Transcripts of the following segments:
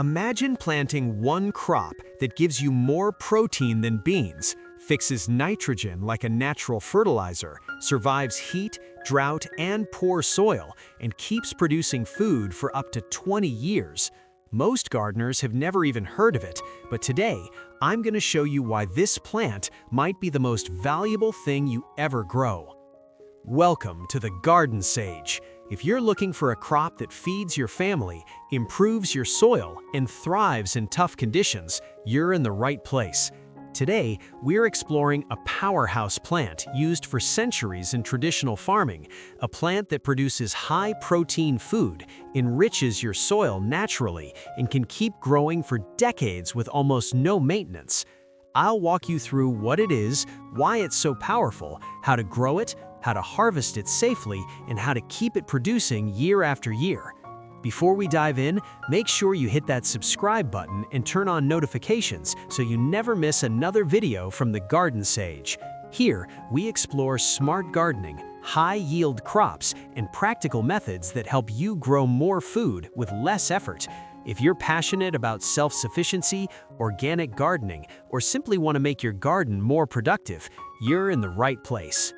Imagine planting one crop that gives you more protein than beans, fixes nitrogen like a natural fertilizer, survives heat, drought, and poor soil, and keeps producing food for up to 20 years. Most gardeners have never even heard of it, but today, I'm going to show you why this plant might be the most valuable thing you ever grow. Welcome to the Garden Sage. If you're looking for a crop that feeds your family, improves your soil, and thrives in tough conditions, you're in the right place. Today, we're exploring a powerhouse plant used for centuries in traditional farming, a plant that produces high-protein food, enriches your soil naturally, and can keep growing for decades with almost no maintenance. I'll walk you through what it is, why it's so powerful, how to grow it, how to harvest it safely, and how to keep it producing year after year. Before we dive in, make sure you hit that subscribe button and turn on notifications so you never miss another video from the Garden Sage. Here, we explore smart gardening, high-yield crops, and practical methods that help you grow more food with less effort. If you're passionate about self-sufficiency, organic gardening, or simply want to make your garden more productive, you're in the right place.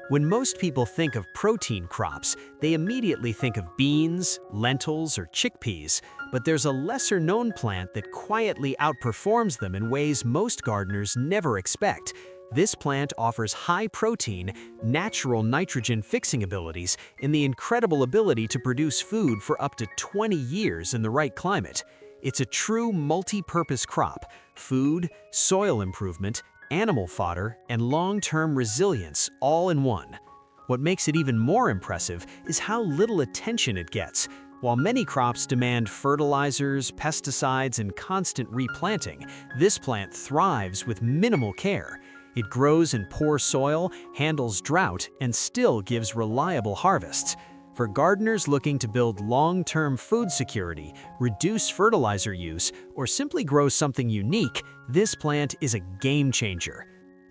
When most people think of protein crops, they immediately think of beans, lentils, or chickpeas, but there's a lesser-known plant that quietly outperforms them in ways most gardeners never expect. This plant offers high-protein, natural nitrogen-fixing abilities and the incredible ability to produce food for up to 20 years in the right climate. It's a true multi-purpose crop: food, soil improvement, animal fodder, and long-term resilience all in one. What makes it even more impressive is how little attention it gets. While many crops demand fertilizers, pesticides, and constant replanting, this plant thrives with minimal care. It grows in poor soil, handles drought, and still gives reliable harvests. For gardeners looking to build long-term food security, reduce fertilizer use, or simply grow something unique, this plant is a game changer.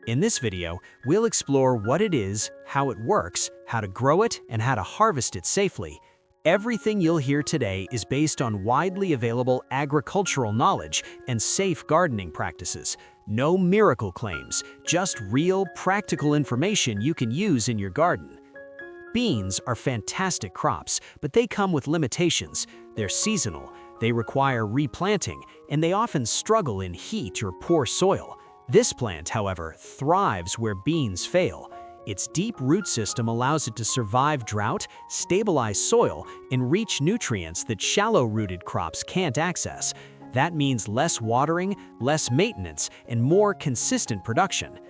In this video, we'll explore what it is, how it works, how to grow it, and how to harvest it safely. Everything you'll hear today is based on widely available agricultural knowledge and safe gardening practices. No miracle claims, just real, practical information you can use in your garden. Beans are fantastic crops, but they come with limitations. They're seasonal, they require replanting, and they often struggle in heat or poor soil. This plant, however, thrives where beans fail. Its deep root system allows it to survive drought, stabilize soil, and reach nutrients that shallow-rooted crops can't access. That means less watering, less maintenance, and more consistent production.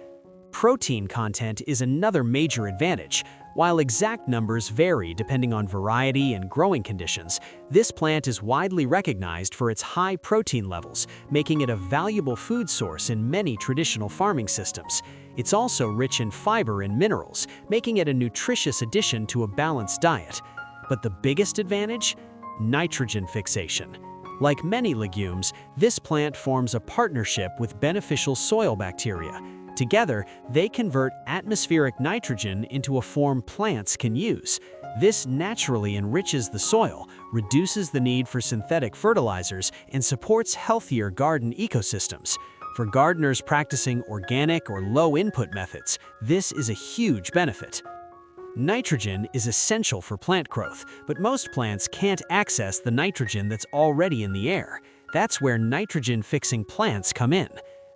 Protein content is another major advantage. While exact numbers vary depending on variety and growing conditions, this plant is widely recognized for its high protein levels, making it a valuable food source in many traditional farming systems. It's also rich in fiber and minerals, making it a nutritious addition to a balanced diet. But the biggest advantage? Nitrogen fixation. Like many legumes, this plant forms a partnership with beneficial soil bacteria. Together, they convert atmospheric nitrogen into a form plants can use. This naturally enriches the soil, reduces the need for synthetic fertilizers, and supports healthier garden ecosystems. For gardeners practicing organic or low-input methods, this is a huge benefit. Nitrogen is essential for plant growth, but most plants can't access the nitrogen that's already in the air. That's where nitrogen-fixing plants come in.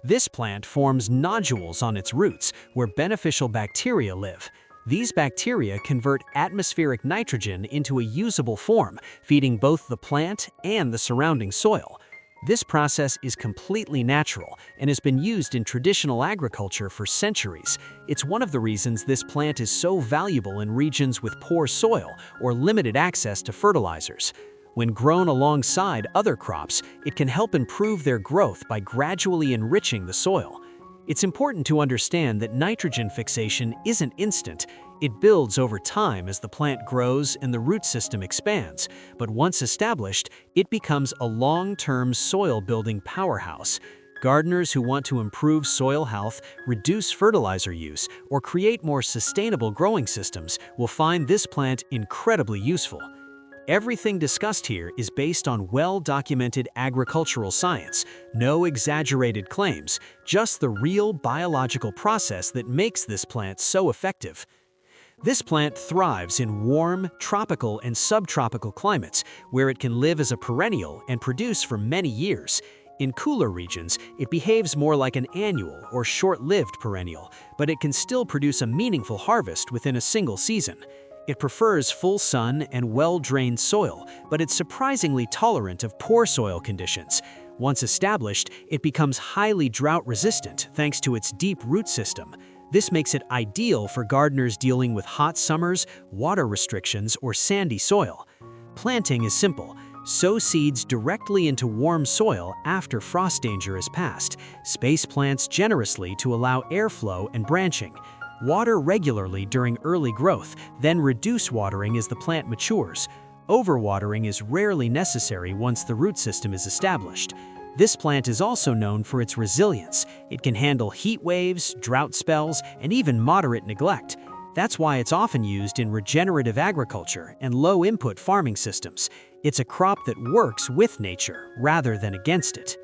This plant forms nodules on its roots, where beneficial bacteria live. These bacteria convert atmospheric nitrogen into a usable form, feeding both the plant and the surrounding soil. This process is completely natural and has been used in traditional agriculture for centuries. It's one of the reasons this plant is so valuable in regions with poor soil or limited access to fertilizers. When grown alongside other crops, it can help improve their growth by gradually enriching the soil. It's important to understand that nitrogen fixation isn't instant. It builds over time as the plant grows and the root system expands, but once established, it becomes a long-term soil-building powerhouse. Gardeners who want to improve soil health, reduce fertilizer use, or create more sustainable growing systems will find this plant incredibly useful. Everything discussed here is based on well-documented agricultural science, no exaggerated claims, just the real biological process that makes this plant so effective. This plant thrives in warm, tropical, and subtropical climates, where it can live as a perennial and produce for many years. In cooler regions, it behaves more like an annual or short-lived perennial, but it can still produce a meaningful harvest within a single season. It prefers full sun and well-drained soil, but it's surprisingly tolerant of poor soil conditions. Once established, it becomes highly drought-resistant thanks to its deep root system. This makes it ideal for gardeners dealing with hot summers, water restrictions, or sandy soil. Planting is simple. Sow seeds directly into warm soil after frost danger is passed. Space plants generously to allow airflow and branching. Water regularly during early growth, then reduce watering as the plant matures. Overwatering is rarely necessary once the root system is established. This plant is also known for its resilience. It can handle heat waves, drought spells, and even moderate neglect. That's why it's often used in regenerative agriculture and low-input farming systems. It's a crop that works with nature rather than against it.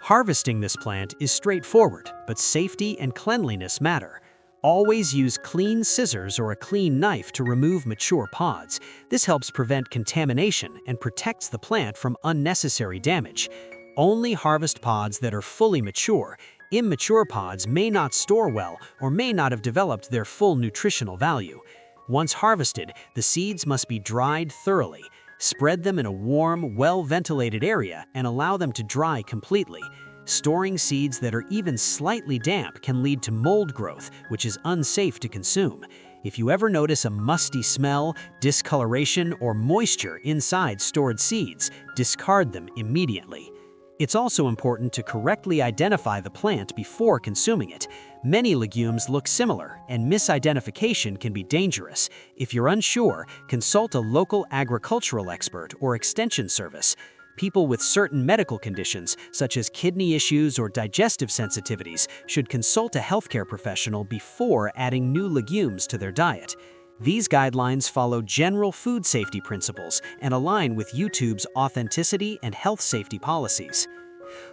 Harvesting this plant is straightforward, but safety and cleanliness matter. Always use clean scissors or a clean knife to remove mature pods. This helps prevent contamination and protects the plant from unnecessary damage. Only harvest pods that are fully mature. Immature pods may not store well or may not have developed their full nutritional value. Once harvested, the seeds must be dried thoroughly. Spread them in a warm, well-ventilated area and allow them to dry completely. Storing seeds that are even slightly damp can lead to mold growth, which is unsafe to consume. If you ever notice a musty smell, discoloration, or moisture inside stored seeds, discard them immediately. It's also important to correctly identify the plant before consuming it. Many legumes look similar, and misidentification can be dangerous. If you're unsure, consult a local agricultural expert or extension service. People with certain medical conditions, such as kidney issues or digestive sensitivities, should consult a healthcare professional before adding new legumes to their diet. These guidelines follow general food safety principles and align with YouTube's authenticity and health safety policies.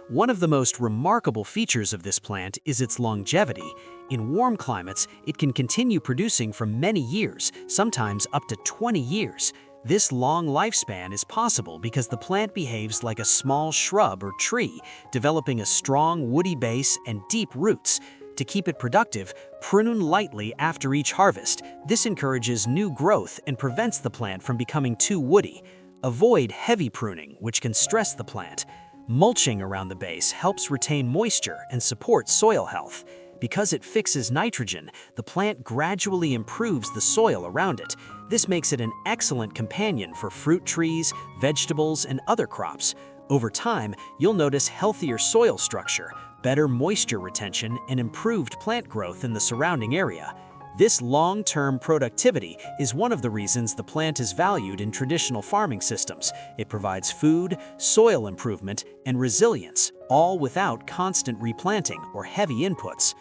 One of the most remarkable features of this plant is its longevity. In warm climates, it can continue producing for many years, sometimes up to 20 years. This long lifespan is possible because the plant behaves like a small shrub or tree, developing a strong woody base and deep roots. To keep it productive, prune lightly after each harvest. This encourages new growth and prevents the plant from becoming too woody. Avoid heavy pruning, which can stress the plant. Mulching around the base helps retain moisture and support soil health. Because it fixes nitrogen, the plant gradually improves the soil around it. This makes it an excellent companion for fruit trees, vegetables, and other crops. Over time, you'll notice healthier soil structure, better moisture retention, and improved plant growth in the surrounding area. This long-term productivity is one of the reasons the plant is valued in traditional farming systems. It provides food, soil improvement, and resilience, all without constant replanting or heavy inputs.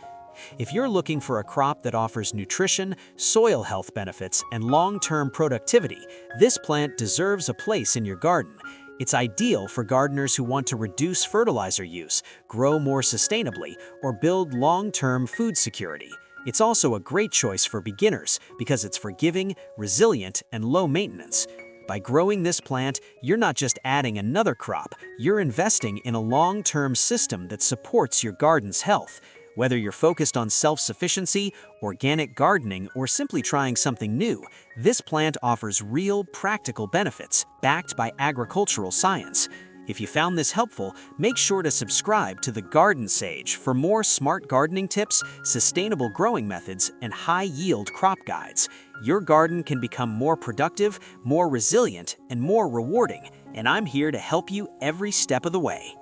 If you're looking for a crop that offers nutrition, soil health benefits, and long-term productivity, this plant deserves a place in your garden. It's ideal for gardeners who want to reduce fertilizer use, grow more sustainably, or build long-term food security. It's also a great choice for beginners because it's forgiving, resilient, and low maintenance. By growing this plant, you're not just adding another crop, you're investing in a long-term system that supports your garden's health. Whether you're focused on self-sufficiency, organic gardening, or simply trying something new, this plant offers real, practical benefits backed by agricultural science. If you found this helpful, make sure to subscribe to The Garden Sage for more smart gardening tips, sustainable growing methods, and high-yield crop guides. Your garden can become more productive, more resilient, and more rewarding, and I'm here to help you every step of the way.